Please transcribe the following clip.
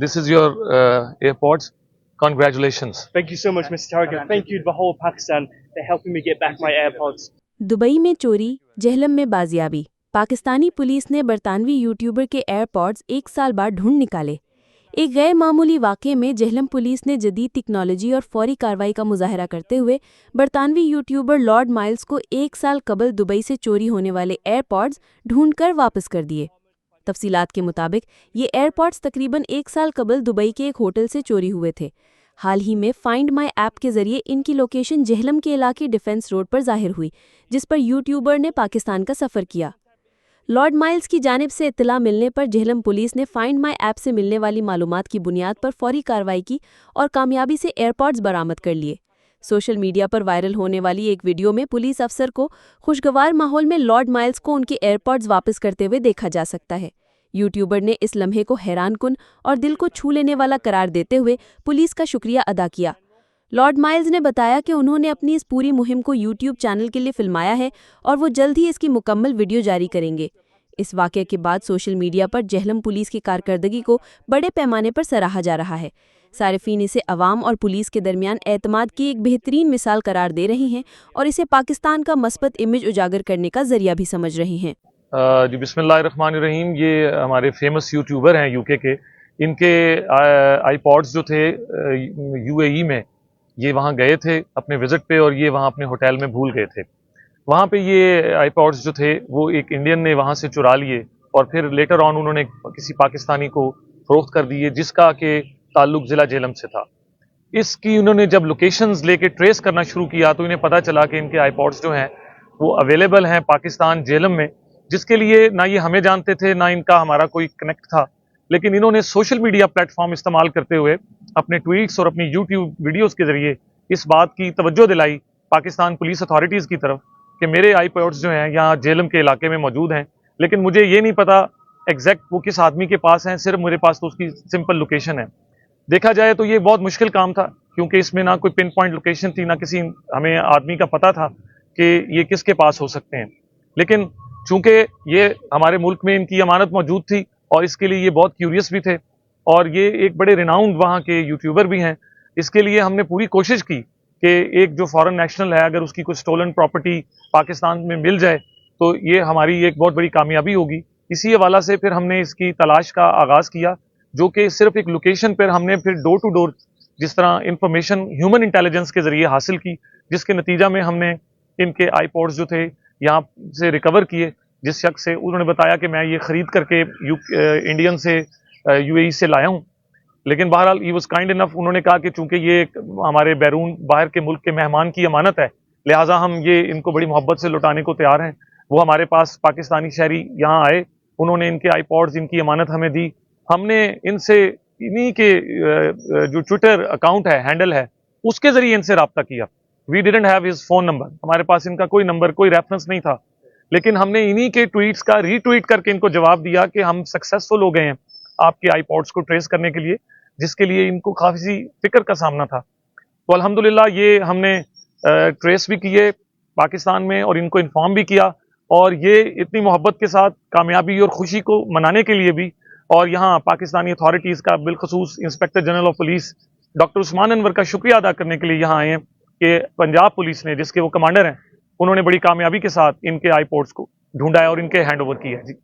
This is your AirPods. Congratulations. Thank you so much, Mr. Target. Thank you to the whole of Pakistan for helping me get back my AirPods. Dubai में चोरी, जहलम में बाजियाबी। Pakistani police ने बरतानवी YouTuber के AirPods 1 साल बाद ढूंढ निकाले। एक गैर मामूली वाक़े में जहलम पुलिस ने जदीद टेक्नोलॉजी और फौरी कार्रवाई का मुजाहरा करते हुए बरतानवी यूट्यूबर लॉर्ड माइल्स को 1 साल कबल दुबई से चोरी होने वाले एयरपॉड्स ढूंढकर वापस कर दिए। तफसीलात के मुताबिक ये एयरपॉड्स तकरीबन 1 साल कबल दुबई के एक होटल से चोरी हुए थे। हाल ही में फाइंड माई ऐप के जरिए इनकी लोकेशन जहलम के इलाके डिफेंस रोड पर जाहिर हुई, जिस पर यूट्यूबर ने पाकिस्तान का सफ़र किया। लॉर्ड माइल्स की जानिब से इत्तला मिलने पर जहलम पुलिस ने फाइंड माई ऐप से मिलने वाली मालूमात की बुनियाद पर फौरी कार्रवाई की और कामयाबी से एयरपॉड्स बरामद कर लिए। सोशल मीडिया पर वायरल होने वाली एक वीडियो में पुलिस अफसर को खुशगवार माहौल में लॉर्ड माइल्स को उनके एयरपॉड्स वापस करते हुए देखा जा सकता है। यूट्यूबर ने इस लम्हे को हैरानकुन और दिल को छू लेने वाला करार देते हुए पुलिस का शुक्रिया अदा किया। लॉर्ड माइल्स ने बताया कि उन्होंने अपनी इस पूरी मुहिम को यूट्यूब चैनल के लिए फिल्माया है और वो जल्द ही इसकी मुकम्मल वीडियो जारी करेंगे। इस वाक़े के बाद सोशल मीडिया पर जहलम पुलिस की कारकर्दगी को बड़े पैमाने पर सराहा जा रहा है। सारिफीन इसे अवाम और पुलिस के दरमियान एतमाद की एक बेहतरीन मिसाल करार दे रही हैं और इसे पाकिस्तान का मस्बत इमेज उजागर करने का जरिया भी समझ रही हैं। जी बिस्मिल्लाहिर्रहमानिर्रहीम। ये हमारे फेमस यूट्यूबर हैं यूके के। इनके आईपॉड्स जो थे यूएई में, ये वहाँ गए थे अपने विज़िट पे और ये वहाँ अपने होटल में भूल गए थे। वहाँ पे ये आईपॉड्स जो थे वो एक इंडियन ने वहाँ से चुरा लिए और फिर लेटर ऑन उन्होंने किसी पाकिस्तानी को फरोख्त कर दिए, जिसका के ताल्लुक ज़िला जेहलम से था। इसकी उन्होंने जब लोकेशंस लेके ट्रेस करना शुरू किया तो इन्हें पता चला कि इनके आईपॉड्स जो हैं वो अवेलेबल हैं पाकिस्तान जेहलम में, जिसके लिए ना ये हमें जानते थे ना इनका हमारा कोई कनेक्ट था। लेकिन इन्होंने सोशल मीडिया प्लेटफॉर्म इस्तेमाल करते हुए अपने ट्वीट्स और अपनी यूट्यूब वीडियोस के जरिए इस बात की तवज्जो दिलाई पाकिस्तान पुलिस अथॉरिटीज़ की तरफ कि मेरे आईपॉड्स जो हैं यहाँ जेहलम के इलाके में मौजूद हैं, लेकिन मुझे ये नहीं पता एग्जैक्ट वो किस आदमी के पास हैं, सिर्फ मेरे पास तो उसकी सिंपल लोकेशन है। देखा जाए तो ये बहुत मुश्किल काम था, क्योंकि इसमें ना कोई पिन पॉइंट लोकेशन थी, ना किसी हमें आदमी का पता था कि ये किसके पास हो सकते हैं। लेकिन चूंकि ये हमारे मुल्क में इनकी अमानत मौजूद थी और इसके लिए ये बहुत क्यूरियस भी थे और ये एक बड़े रिनाउंड वहाँ के यूट्यूबर भी हैं, इसके लिए हमने पूरी कोशिश की कि एक जो फॉरेन नेशनल है अगर उसकी कोई स्टोलन प्रॉपर्टी पाकिस्तान में मिल जाए तो ये हमारी एक बहुत बड़ी कामयाबी होगी। इसी हवाला से फिर हमने इसकी तलाश का आगाज़ किया, जो कि सिर्फ एक लोकेशन पर हमने फिर डोर टू डोर जिस तरह इंफॉर्मेशन ह्यूमन इंटेलिजेंस के जरिए हासिल की, जिसके नतीजा में हमने इनके आईपॉड्स जो थे यहाँ से रिकवर किए। जिस शख्स से उन्होंने बताया कि मैं ये ख़रीद करके इंडियन से यूएई से लाया हूँ, लेकिन बहरहाल ही वाज काइंड इनफ, उन्होंने कहा कि चूंकि ये हमारे बैरून बाहर के मुल्क के मेहमान की अमानत है, लिहाजा हम ये इनको बड़ी मोहब्बत से लौटाने को तैयार हैं। वो हमारे पास पाकिस्तानी शहरी यहाँ आए, उन्होंने इनके आईपॉड्स इनकी अमानत हमें दी। हमने इनसे इन्हीं के जो ट्विटर अकाउंट है, हैंडल है, उसके ज़रिए इनसे रब्ता किया। We didn't have his phone number, हमारे पास इनका कोई नंबर, कोई रेफरेंस नहीं था, लेकिन हमने इन्हीं के ट्वीट्स का रीट्वीट करके इनको जवाब दिया कि हम सक्सेसफुल हो गए हैं आपके आईपॉड्स को ट्रेस करने के लिए, जिसके लिए इनको काफ़ी फिक्र का सामना था। तो अल्हम्दुलिल्लाह ये हमने ट्रेस भी किए पाकिस्तान में और इनको इन्फॉर्म भी किया, और ये इतनी मोहब्बत के साथ कामयाबी और खुशी को मनाने के लिए भी, और यहाँ पाकिस्तानी अथॉरिटीज़ का बिलखसूस inspector general of police doctor Usman Anwar का शुक्रिया अदा करने के लिए यहाँ आए हैं कि पंजाब पुलिस ने, जिसके वो कमांडर हैं, उन्होंने बड़ी कामयाबी के साथ इनके आईपॉड्स को ढूंढा है और इनके हैंड ओवर किया है। जी।